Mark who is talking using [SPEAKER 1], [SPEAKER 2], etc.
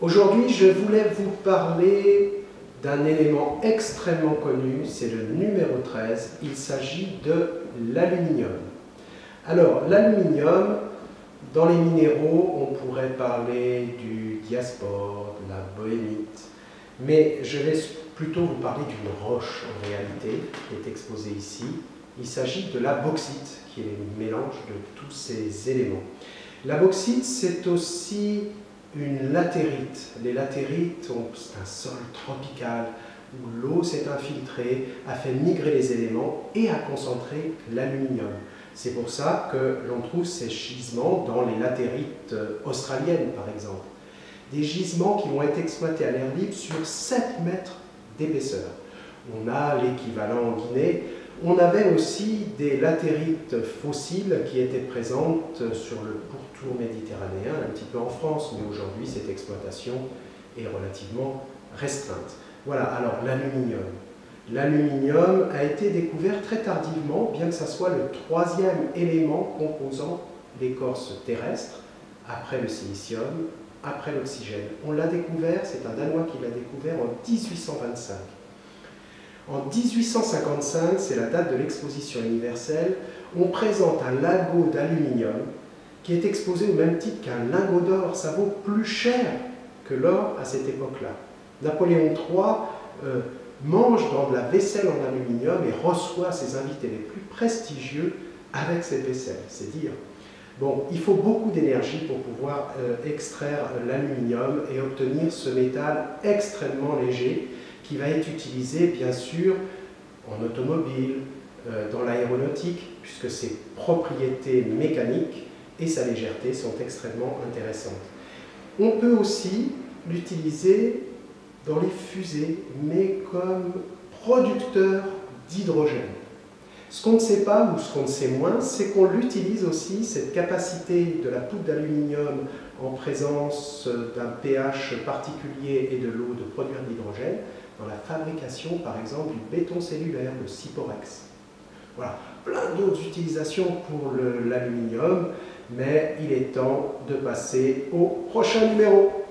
[SPEAKER 1] Aujourd'hui, je voulais vous parler d'un élément extrêmement connu, c'est le numéro 13. Il s'agit de l'aluminium. Alors, l'aluminium, dans les minéraux, on pourrait parler du diaspore, de la bohémite, mais je vais plutôt vous parler d'une roche en réalité, qui est exposée ici. Il s'agit de la bauxite, qui est le mélange de tous ces éléments. La bauxite, c'est aussi une latérite. Les latérites, c'est un sol tropical où l'eau s'est infiltrée, a fait migrer les éléments et a concentré l'aluminium. C'est pour ça que l'on trouve ces gisements dans les latérites australiennes, par exemple. Des gisements qui vont être exploités à l'air libre sur 7 mètres d'épaisseur. On a l'équivalent en Guinée. On avait aussi des latérites fossiles qui étaient présentes sur le pourtour méditerranéen, un petit peu en France, mais aujourd'hui cette exploitation est relativement restreinte. Voilà, alors l'aluminium. L'aluminium a été découvert très tardivement, bien que ce soit le troisième élément composant l'écorce terrestre, après le silicium, après l'oxygène. On l'a découvert, c'est un Danois qui l'a découvert en 1825. En 1855, c'est la date de l'exposition universelle, on présente un lingot d'aluminium qui est exposé au même titre qu'un lingot d'or. Ça vaut plus cher que l'or à cette époque-là. Napoléon III mange dans de la vaisselle en aluminium et reçoit ses invités les plus prestigieux avec cette vaisselle, c'est dire. Bon, il faut beaucoup d'énergie pour pouvoir extraire l'aluminium et obtenir ce métal extrêmement léger qui va être utilisé bien sûr en automobile, dans l'aéronautique, puisque ses propriétés mécaniques et sa légèreté sont extrêmement intéressantes. On peut aussi l'utiliser dans les fusées, mais comme producteur d'hydrogène. Ce qu'on ne sait pas, ou ce qu'on ne sait moins, c'est qu'on l'utilise aussi, cette capacité de la poudre d'aluminium en présence d'un pH particulier et de l'eau de produire de l'hydrogène, dans la fabrication, par exemple, du béton cellulaire, le Siporex. Voilà, plein d'autres utilisations pour l'aluminium, mais il est temps de passer au prochain numéro.